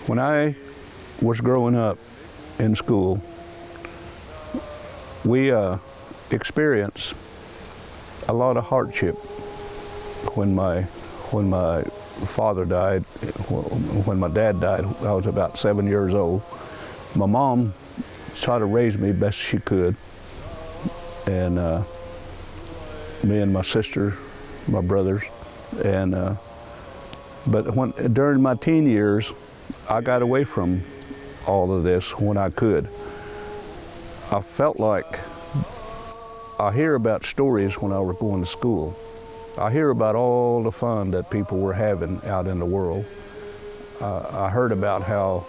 When I was growing up in school, we experienced a lot of hardship when my father died. When my dad died, I was about 7 years old. My mom tried to raise me best she could, and me and my sister, my brothers, and but during my teen years, I got away from all of this when I could. I felt like I hear about stories when I was going to school. I hear about all the fun that people were having out in the world. I heard about how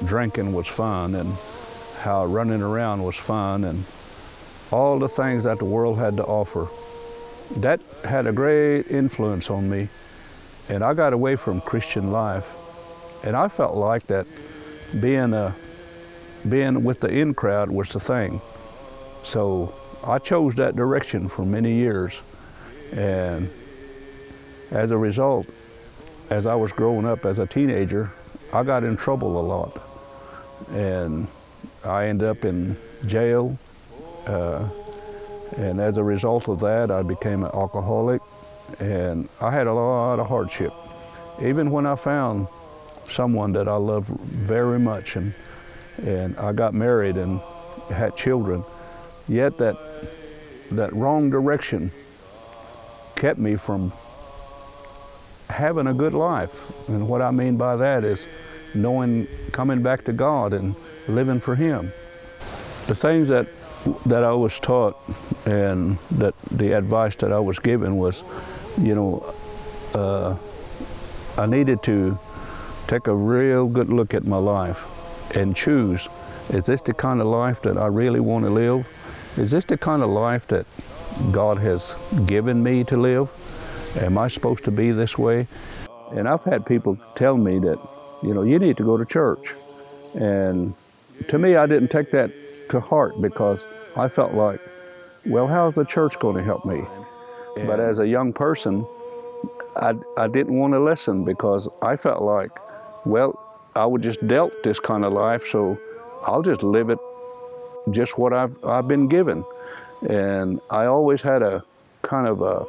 drinking was fun and how running around was fun and all the things that the world had to offer. That had a great influence on me, and I got away from Christian life. And I felt like that being with the in crowd was the thing. So I chose that direction for many years. And as a result, as I was growing up as a teenager, I got in trouble a lot. And I ended up in jail. And as a result of that, I became an alcoholic. And I had a lot of hardship. Even when I found someone that I loved very much, and I got married and had children, yet that wrong direction kept me from having a good life. And what I mean by that is coming back to God and living for Him. The things that I was taught and that the advice that I was given was, I needed to take a real good look at my life and choose, is this the kind of life that I really want to live? Is this the kind of life that God has given me to live? Am I supposed to be this way? And I've had people tell me that, you need to go to church. And to me, I didn't take that to heart because I felt like, well, how's the church going to help me? But as a young person, I didn't want to listen because I felt like, well, I was just dealt this kind of life, so I'll just live it just what I've been given. And I always had a kind of a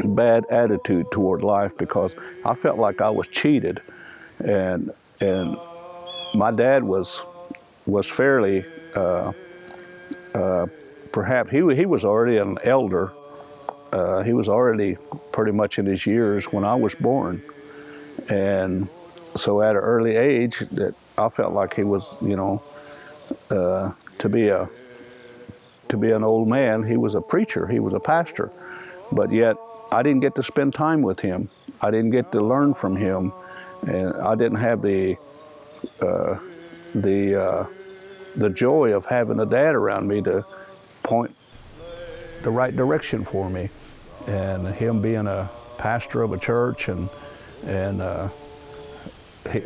bad attitude toward life because I felt like I was cheated. And my dad was fairly, perhaps he was already an elder. He was already pretty much in his years when I was born. And so at an early age, that I felt like he was, to be an old man, he was a preacher, he was a pastor. But yet, I didn't get to spend time with him. I didn't get to learn from him. And I didn't have the joy of having a dad around me to point the right direction for me. And him being a pastor of a church, and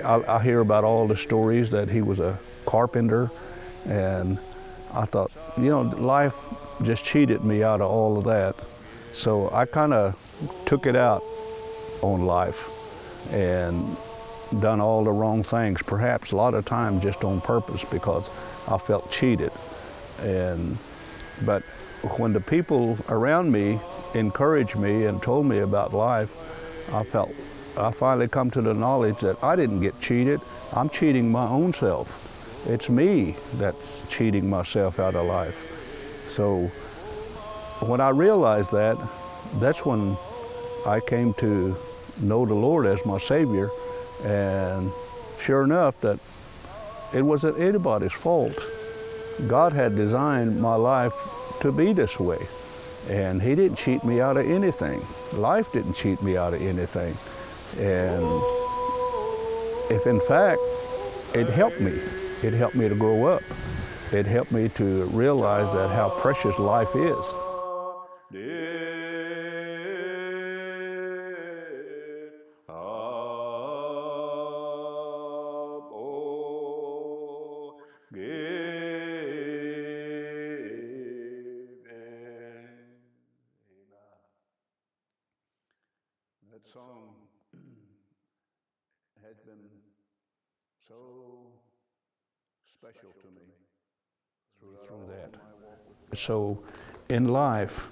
I hear about all the stories that he was a carpenter, and I thought, life just cheated me out of all of that. So I kind of took it out on life and done all the wrong things, perhaps a lot of times just on purpose because I felt cheated. But when the people around me encouraged me and told me about life, I finally come to the knowledge that I didn't get cheated. I'm cheating my own self. It's me that's cheating myself out of life. So when I realized that, that's when I came to know the Lord as my Savior. And sure enough, that it wasn't anybody's fault. God had designed my life to be this way. And He didn't cheat me out of anything. Life didn't cheat me out of anything. And if in fact, it helped me. It helped me to grow up. It helped me to realize that how precious life is. Yeah. has been so special to me through that. So in life,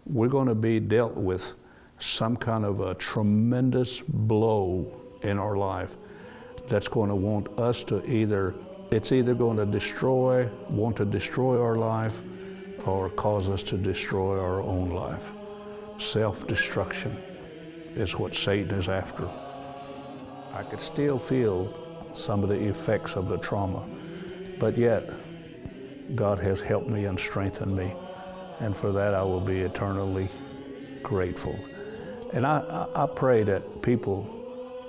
we're going to be dealt with some kind of a tremendous blow in our life that's going to want us to it's either going to want to destroy our life or cause us to destroy our own life. Self-destruction is what Satan is after. I could still feel some of the effects of the trauma, but yet God has helped me and strengthened me, and for that I will be eternally grateful. And I pray that people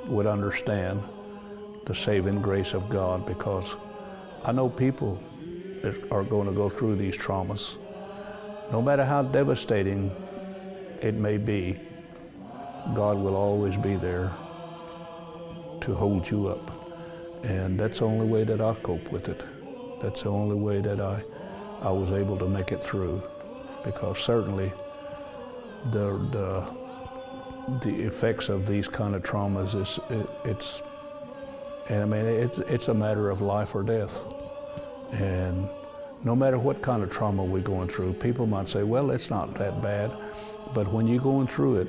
would understand the saving grace of God, because I know people are going to go through these traumas. No matter how devastating it may be, God will always be there to hold you up. And that's the only way that I cope with it. That's the only way that I was able to make it through, because certainly the effects of these kind of traumas it's a matter of life or death. And no matter what kind of trauma we're going through, people might say, well, it's not that bad. But when you're going through it,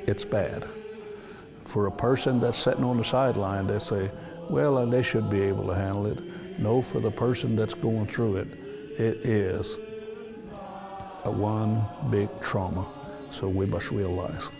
it's bad. For a person that's sitting on the sideline, they say, well, they should be able to handle it. No, for the person that's going through it, it is one big trauma. So we must realize.